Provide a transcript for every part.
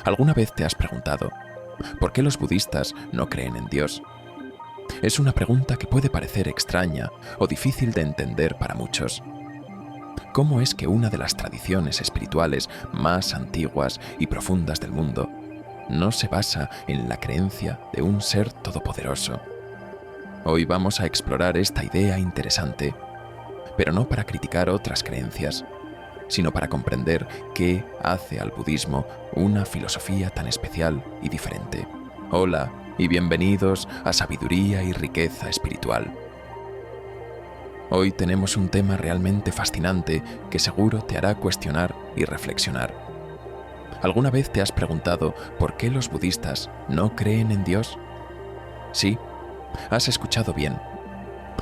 ¿Alguna vez te has preguntado por qué los budistas no creen en Dios? Es una pregunta que puede parecer extraña o difícil de entender para muchos. ¿Cómo es que una de las tradiciones espirituales más antiguas y profundas del mundo no se basa en la creencia de un ser todopoderoso? Hoy vamos a explorar esta idea interesante, pero no para criticar otras creencias, sino para comprender qué hace al budismo una filosofía tan especial y diferente. Hola y bienvenidos a Sabiduría y Riqueza Espiritual. Hoy tenemos un tema realmente fascinante que seguro te hará cuestionar y reflexionar. ¿Alguna vez te has preguntado por qué los budistas no creen en Dios? Sí, has escuchado bien.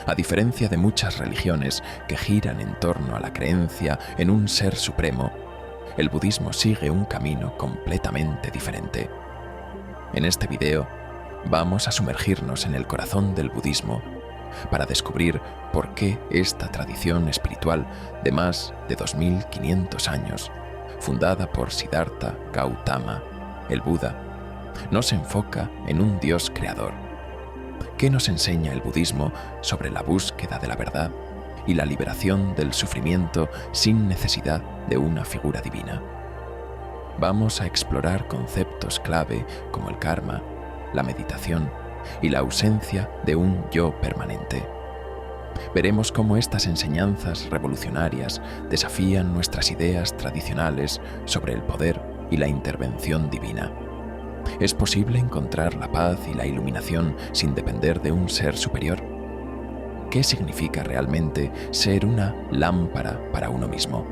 A diferencia de muchas religiones que giran en torno a la creencia en un ser supremo, el budismo sigue un camino completamente diferente. En este video, vamos a sumergirnos en el corazón del budismo para descubrir por qué esta tradición espiritual de más de 2500 años, fundada por Siddhartha Gautama, el Buda, no se enfoca en un Dios creador. ¿Qué nos enseña el budismo sobre la búsqueda de la verdad y la liberación del sufrimiento sin necesidad de una figura divina? Vamos a explorar conceptos clave como el karma, la meditación y la ausencia de un yo permanente. Veremos cómo estas enseñanzas revolucionarias desafían nuestras ideas tradicionales sobre el poder y la intervención divina. ¿Es posible encontrar la paz y la iluminación sin depender de un ser superior? ¿Qué significa realmente ser una lámpara para uno mismo?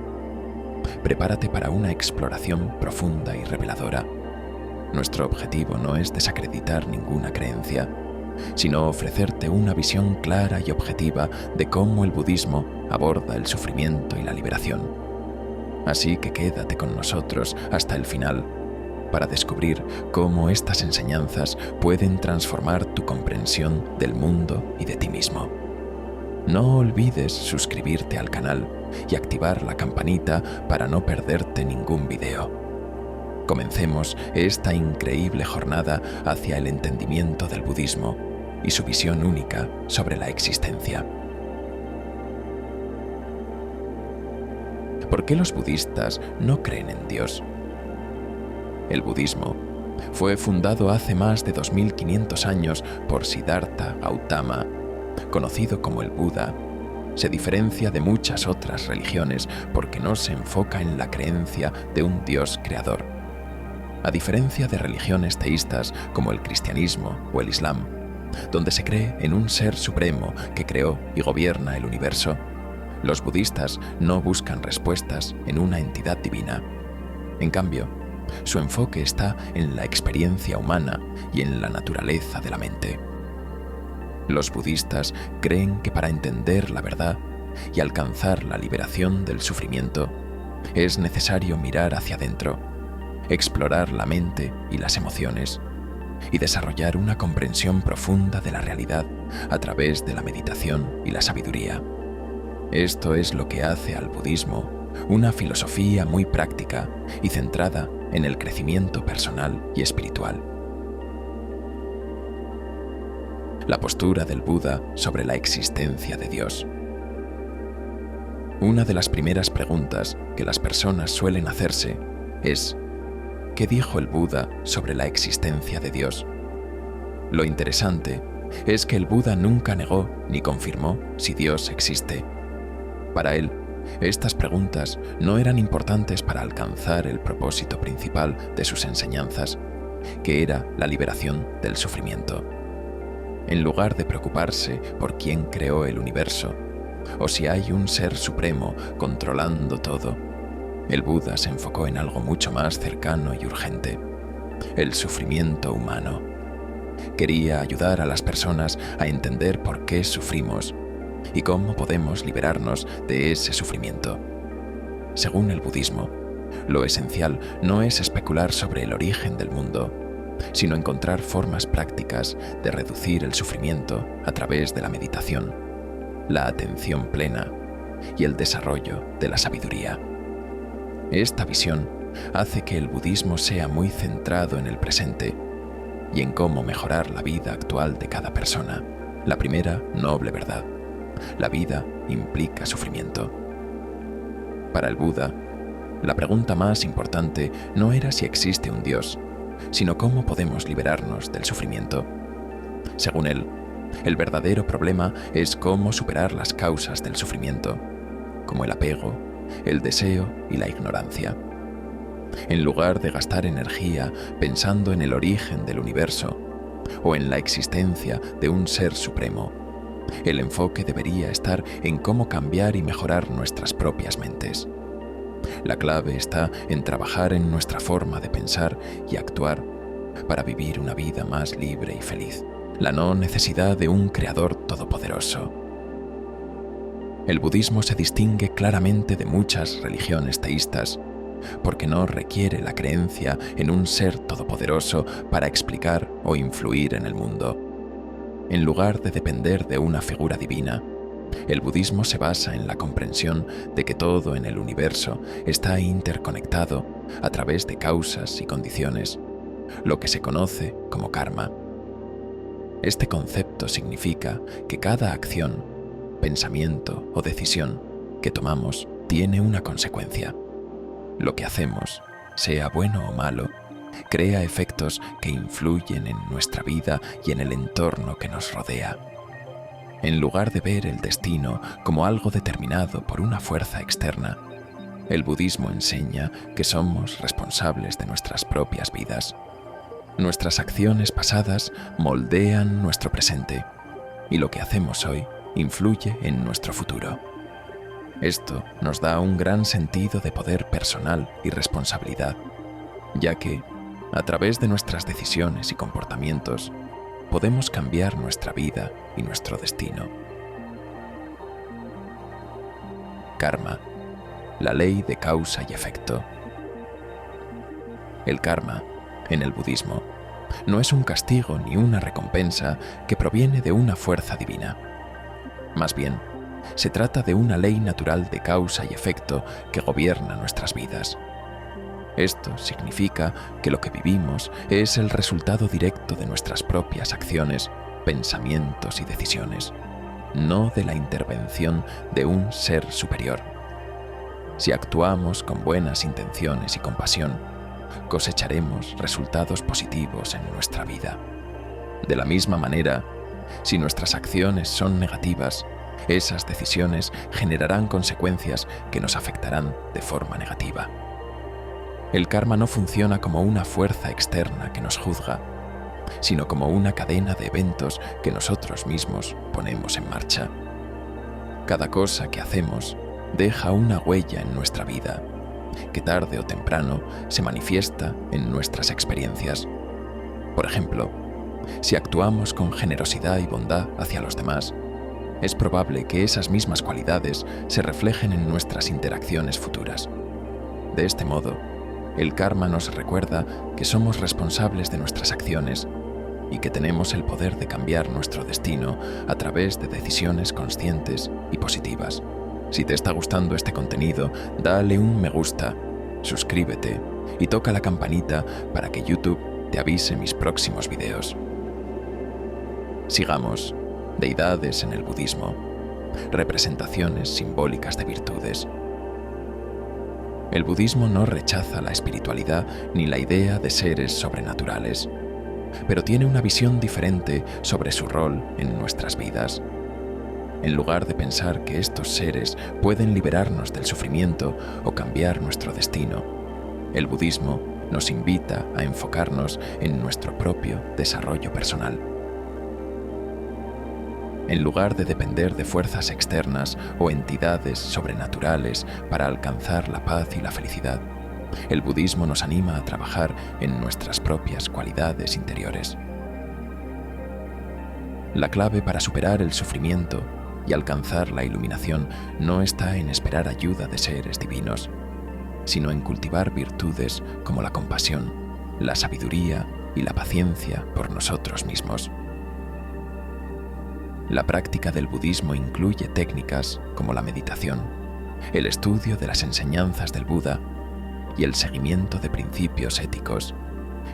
Prepárate para una exploración profunda y reveladora. Nuestro objetivo no es desacreditar ninguna creencia, sino ofrecerte una visión clara y objetiva de cómo el budismo aborda el sufrimiento y la liberación. Así que quédate con nosotros hasta el final para descubrir cómo estas enseñanzas pueden transformar tu comprensión del mundo y de ti mismo. No olvides suscribirte al canal y activar la campanita para no perderte ningún video. Comencemos esta increíble jornada hacia el entendimiento del budismo y su visión única sobre la existencia. ¿Por qué los budistas no creen en Dios? El budismo fue fundado hace más de 2500 años por Siddhartha Gautama, conocido como el Buda. Se diferencia de muchas otras religiones porque no se enfoca en la creencia de un Dios creador. A diferencia de religiones teístas como el cristianismo o el islam, donde se cree en un ser supremo que creó y gobierna el universo, los budistas no buscan respuestas en una entidad divina. En cambio, su enfoque está en la experiencia humana y en la naturaleza de la mente. Los budistas creen que para entender la verdad y alcanzar la liberación del sufrimiento, es necesario mirar hacia adentro, explorar la mente y las emociones, y desarrollar una comprensión profunda de la realidad a través de la meditación y la sabiduría. Esto es lo que hace al budismo una filosofía muy práctica y centrada en el crecimiento personal y espiritual. La postura del Buda sobre la existencia de Dios. Una de las primeras preguntas que las personas suelen hacerse es: ¿qué dijo el Buda sobre la existencia de Dios? Lo interesante es que el Buda nunca negó ni confirmó si Dios existe. Para él, estas preguntas no eran importantes para alcanzar el propósito principal de sus enseñanzas, que era la liberación del sufrimiento. En lugar de preocuparse por quién creó el universo, o si hay un ser supremo controlando todo, el Buda se enfocó en algo mucho más cercano y urgente: el sufrimiento humano. Quería ayudar a las personas a entender por qué sufrimos y cómo podemos liberarnos de ese sufrimiento. Según el budismo, lo esencial no es especular sobre el origen del mundo, sino encontrar formas prácticas de reducir el sufrimiento a través de la meditación, la atención plena y el desarrollo de la sabiduría. Esta visión hace que el budismo sea muy centrado en el presente y en cómo mejorar la vida actual de cada persona. La primera, noble verdad: la vida implica sufrimiento. Para el Buda, la pregunta más importante no era si existe un Dios, sino cómo podemos liberarnos del sufrimiento. Según él, el verdadero problema es cómo superar las causas del sufrimiento, como el apego, el deseo y la ignorancia. En lugar de gastar energía pensando en el origen del universo o en la existencia de un ser supremo, el enfoque debería estar en cómo cambiar y mejorar nuestras propias mentes. La clave está en trabajar en nuestra forma de pensar y actuar para vivir una vida más libre y feliz. La no necesidad de un creador todopoderoso. El budismo se distingue claramente de muchas religiones teístas porque no requiere la creencia en un ser todopoderoso para explicar o influir en el mundo. En lugar de depender de una figura divina, el budismo se basa en la comprensión de que todo en el universo está interconectado a través de causas y condiciones, lo que se conoce como karma. Este concepto significa que cada acción, pensamiento o decisión que tomamos tiene una consecuencia. Lo que hacemos, sea bueno o malo, crea efectos que influyen en nuestra vida y en el entorno que nos rodea. En lugar de ver el destino como algo determinado por una fuerza externa, el budismo enseña que somos responsables de nuestras propias vidas. Nuestras acciones pasadas moldean nuestro presente y lo que hacemos hoy influye en nuestro futuro. Esto nos da un gran sentido de poder personal y responsabilidad, ya que, a través de nuestras decisiones y comportamientos, podemos cambiar nuestra vida y nuestro destino. Karma, la ley de causa y efecto. El karma, en el budismo, no es un castigo ni una recompensa que proviene de una fuerza divina. Más bien, se trata de una ley natural de causa y efecto que gobierna nuestras vidas. Esto significa que lo que vivimos es el resultado directo de nuestras propias acciones, pensamientos y decisiones, no de la intervención de un ser superior. Si actuamos con buenas intenciones y compasión, cosecharemos resultados positivos en nuestra vida. De la misma manera, si nuestras acciones son negativas, esas decisiones generarán consecuencias que nos afectarán de forma negativa. El karma no funciona como una fuerza externa que nos juzga, sino como una cadena de eventos que nosotros mismos ponemos en marcha. Cada cosa que hacemos deja una huella en nuestra vida, que tarde o temprano se manifiesta en nuestras experiencias. Por ejemplo, si actuamos con generosidad y bondad hacia los demás, es probable que esas mismas cualidades se reflejen en nuestras interacciones futuras. De este modo, el karma nos recuerda que somos responsables de nuestras acciones y que tenemos el poder de cambiar nuestro destino a través de decisiones conscientes y positivas. Si te está gustando este contenido, dale un me gusta, suscríbete y toca la campanita para que YouTube te avise mis próximos videos. Sigamos. Deidades en el budismo. Representaciones simbólicas de virtudes. El budismo no rechaza la espiritualidad ni la idea de seres sobrenaturales, pero tiene una visión diferente sobre su rol en nuestras vidas. En lugar de pensar que estos seres pueden liberarnos del sufrimiento o cambiar nuestro destino, el budismo nos invita a enfocarnos en nuestro propio desarrollo personal. En lugar de depender de fuerzas externas o entidades sobrenaturales para alcanzar la paz y la felicidad, el budismo nos anima a trabajar en nuestras propias cualidades interiores. La clave para superar el sufrimiento y alcanzar la iluminación no está en esperar ayuda de seres divinos, sino en cultivar virtudes como la compasión, la sabiduría y la paciencia por nosotros mismos. La práctica del budismo incluye técnicas como la meditación, el estudio de las enseñanzas del Buda y el seguimiento de principios éticos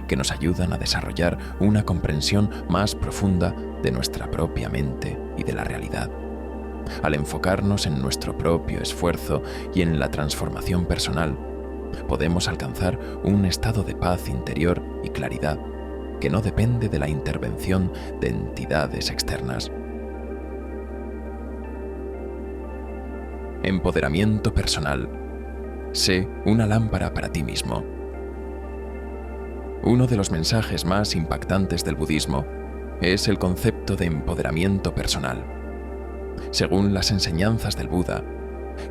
que nos ayudan a desarrollar una comprensión más profunda de nuestra propia mente y de la realidad. Al enfocarnos en nuestro propio esfuerzo y en la transformación personal, podemos alcanzar un estado de paz interior y claridad que no depende de la intervención de entidades externas. Empoderamiento personal. Sé una lámpara para ti mismo. Uno de los mensajes más impactantes del budismo es el concepto de empoderamiento personal. Según las enseñanzas del Buda,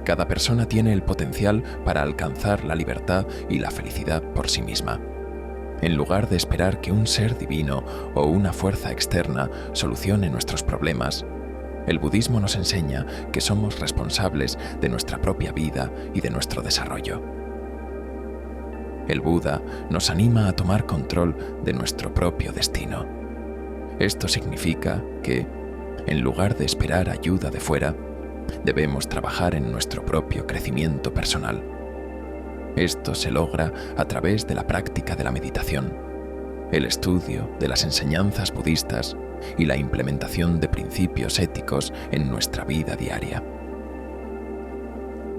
cada persona tiene el potencial para alcanzar la libertad y la felicidad por sí misma. En lugar de esperar que un ser divino o una fuerza externa solucione nuestros problemas, el budismo nos enseña que somos responsables de nuestra propia vida y de nuestro desarrollo. El Buda nos anima a tomar control de nuestro propio destino. Esto significa que, en lugar de esperar ayuda de fuera, debemos trabajar en nuestro propio crecimiento personal. Esto se logra a través de la práctica de la meditación, el estudio de las enseñanzas budistas y la implementación de principios éticos en nuestra vida diaria.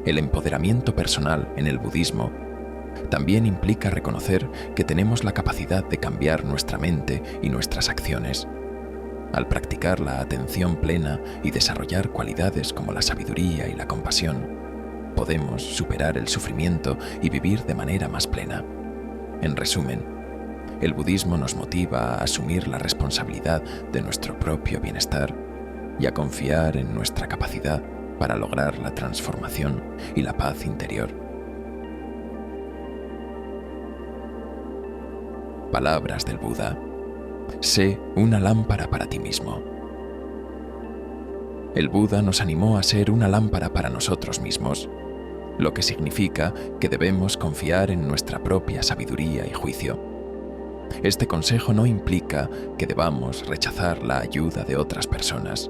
El empoderamiento personal en el budismo también implica reconocer que tenemos la capacidad de cambiar nuestra mente y nuestras acciones. Al practicar la atención plena y desarrollar cualidades como la sabiduría y la compasión, podemos superar el sufrimiento y vivir de manera más plena. En resumen, el budismo nos motiva a asumir la responsabilidad de nuestro propio bienestar y a confiar en nuestra capacidad para lograr la transformación y la paz interior. Palabras del Buda. Sé una lámpara para ti mismo. El Buda nos animó a ser una lámpara para nosotros mismos, lo que significa que debemos confiar en nuestra propia sabiduría y juicio. Este consejo no implica que debamos rechazar la ayuda de otras personas,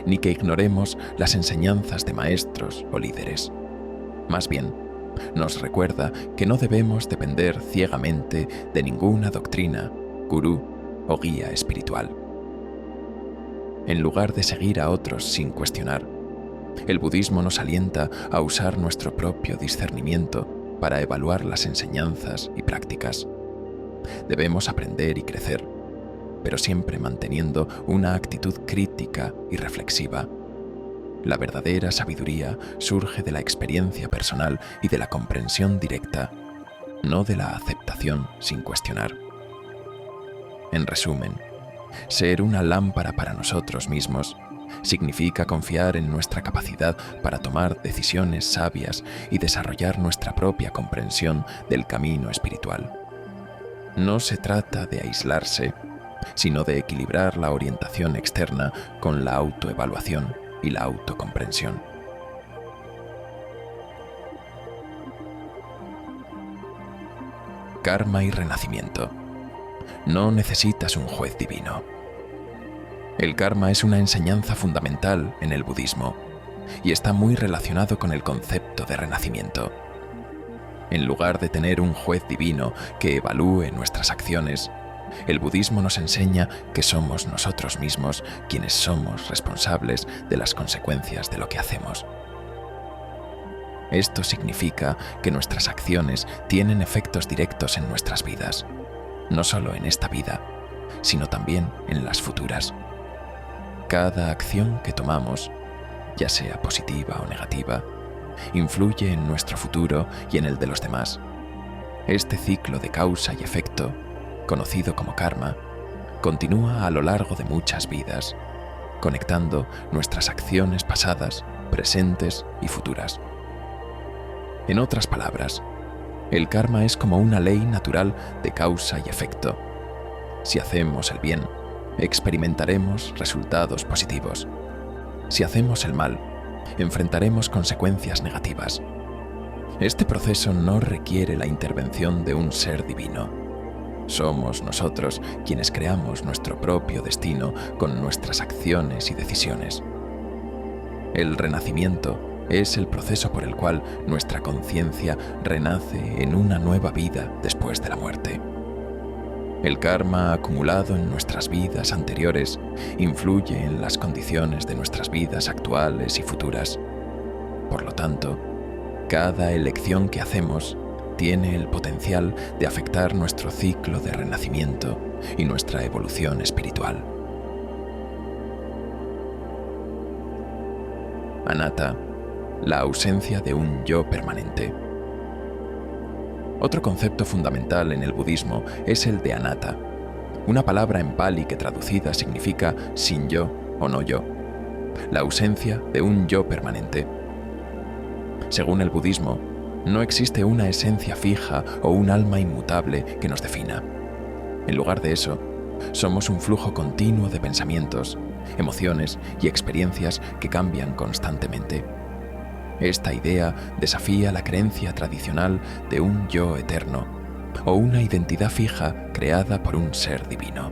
ni que ignoremos las enseñanzas de maestros o líderes. Más bien, nos recuerda que no debemos depender ciegamente de ninguna doctrina, gurú o guía espiritual. En lugar de seguir a otros sin cuestionar, el budismo nos alienta a usar nuestro propio discernimiento para evaluar las enseñanzas y prácticas. Debemos aprender y crecer, pero siempre manteniendo una actitud crítica y reflexiva. La verdadera sabiduría surge de la experiencia personal y de la comprensión directa, no de la aceptación sin cuestionar. En resumen, ser una lámpara para nosotros mismos significa confiar en nuestra capacidad para tomar decisiones sabias y desarrollar nuestra propia comprensión del camino espiritual. No se trata de aislarse, sino de equilibrar la orientación externa con la autoevaluación y la autocomprensión. Karma y renacimiento. No necesitas un juez divino. El karma es una enseñanza fundamental en el budismo y está muy relacionado con el concepto de renacimiento. En lugar de tener un juez divino que evalúe nuestras acciones, el budismo nos enseña que somos nosotros mismos quienes somos responsables de las consecuencias de lo que hacemos. Esto significa que nuestras acciones tienen efectos directos en nuestras vidas, no solo en esta vida, sino también en las futuras. Cada acción que tomamos, ya sea positiva o negativa, influye en nuestro futuro y en el de los demás. Este ciclo de causa y efecto, conocido como karma, continúa a lo largo de muchas vidas, conectando nuestras acciones pasadas, presentes y futuras. En otras palabras, el karma es como una ley natural de causa y efecto. Si hacemos el bien, experimentaremos resultados positivos. Si hacemos el mal, enfrentaremos consecuencias negativas. Este proceso no requiere la intervención de un ser divino. Somos nosotros quienes creamos nuestro propio destino con nuestras acciones y decisiones. El renacimiento es el proceso por el cual nuestra conciencia renace en una nueva vida después de la muerte. El karma acumulado en nuestras vidas anteriores influye en las condiciones de nuestras vidas actuales y futuras. Por lo tanto, cada elección que hacemos tiene el potencial de afectar nuestro ciclo de renacimiento y nuestra evolución espiritual. Anatta, la ausencia de un yo permanente. Otro concepto fundamental en el budismo es el de anatta, una palabra en pali que traducida significa sin yo o no yo, la ausencia de un yo permanente. Según el budismo, no existe una esencia fija o un alma inmutable que nos defina. En lugar de eso, somos un flujo continuo de pensamientos, emociones y experiencias que cambian constantemente. Esta idea desafía la creencia tradicional de un yo eterno o una identidad fija creada por un ser divino.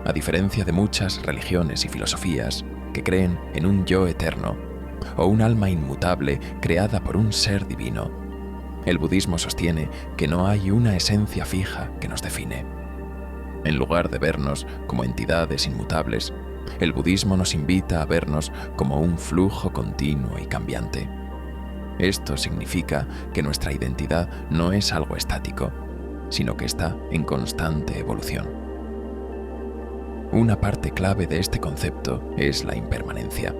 A diferencia de muchas religiones y filosofías que creen en un yo eterno o un alma inmutable creada por un ser divino, el budismo sostiene que no hay una esencia fija que nos define. En lugar de vernos como entidades inmutables, el budismo nos invita a vernos como un flujo continuo y cambiante. Esto significa que nuestra identidad no es algo estático, sino que está en constante evolución. Una parte clave de este concepto es la impermanencia.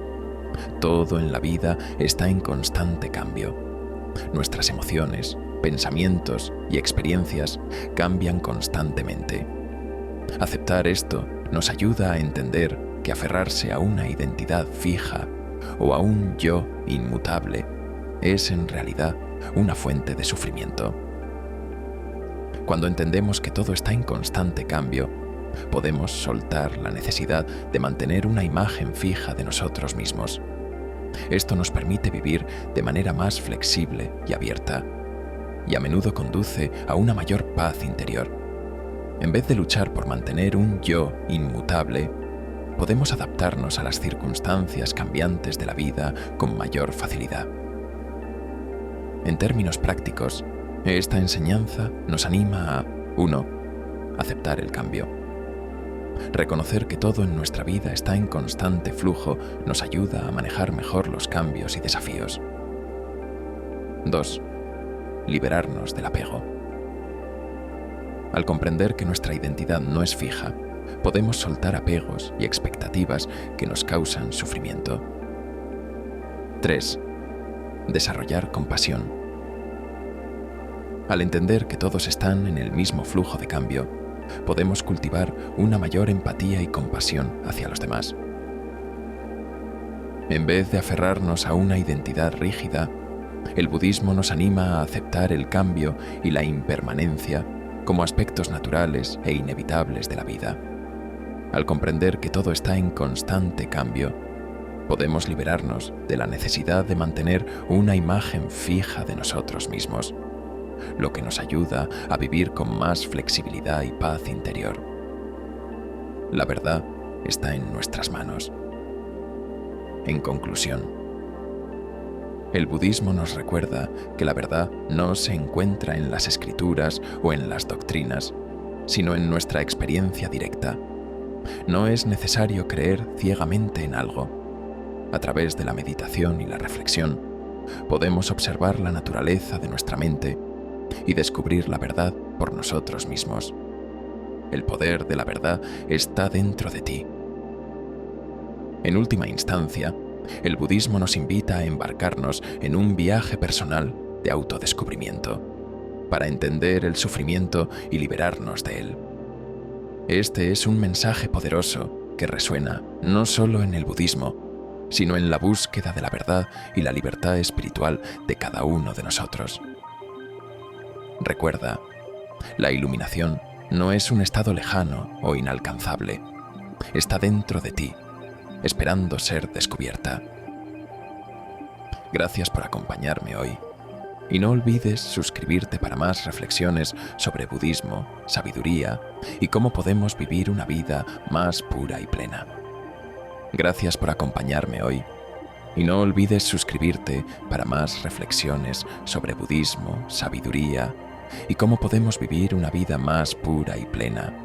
Todo en la vida está en constante cambio. Nuestras emociones, pensamientos y experiencias cambian constantemente. Aceptar esto nos ayuda a entender que aferrarse a una identidad fija o a un yo inmutable es en realidad una fuente de sufrimiento. Cuando entendemos que todo está en constante cambio, podemos soltar la necesidad de mantener una imagen fija de nosotros mismos. Esto nos permite vivir de manera más flexible y abierta, y a menudo conduce a una mayor paz interior. En vez de luchar por mantener un yo inmutable, podemos adaptarnos a las circunstancias cambiantes de la vida con mayor facilidad. En términos prácticos, esta enseñanza nos anima a 1. Aceptar el cambio. Reconocer que todo en nuestra vida está en constante flujo nos ayuda a manejar mejor los cambios y desafíos. 2. Liberarnos del apego. Al comprender que nuestra identidad no es fija, podemos soltar apegos y expectativas que nos causan sufrimiento. 3. Desarrollar compasión. Al entender que todos están en el mismo flujo de cambio, podemos cultivar una mayor empatía y compasión hacia los demás. En vez de aferrarnos a una identidad rígida, el budismo nos anima a aceptar el cambio y la impermanencia como aspectos naturales e inevitables de la vida. Al comprender que todo está en constante cambio, podemos liberarnos de la necesidad de mantener una imagen fija de nosotros mismos, lo que nos ayuda a vivir con más flexibilidad y paz interior. La verdad está en nuestras manos. En conclusión, el budismo nos recuerda que la verdad no se encuentra en las escrituras o en las doctrinas, sino en nuestra experiencia directa. No es necesario creer ciegamente en algo. A través de la meditación y la reflexión, podemos observar la naturaleza de nuestra mente y descubrir la verdad por nosotros mismos. El poder de la verdad está dentro de ti. En última instancia, el budismo nos invita a embarcarnos en un viaje personal de autodescubrimiento, para entender el sufrimiento y liberarnos de él. Este es un mensaje poderoso que resuena no solo en el budismo, sino en la búsqueda de la verdad y la libertad espiritual de cada uno de nosotros. Recuerda, la iluminación no es un estado lejano o inalcanzable. Está dentro de ti, esperando ser descubierta. Gracias por acompañarme hoy. Y no olvides suscribirte para más reflexiones sobre budismo, sabiduría y cómo podemos vivir una vida más pura y plena. Gracias por acompañarme hoy. Y no olvides suscribirte para más reflexiones sobre budismo, sabiduría y cómo podemos vivir una vida más pura y plena.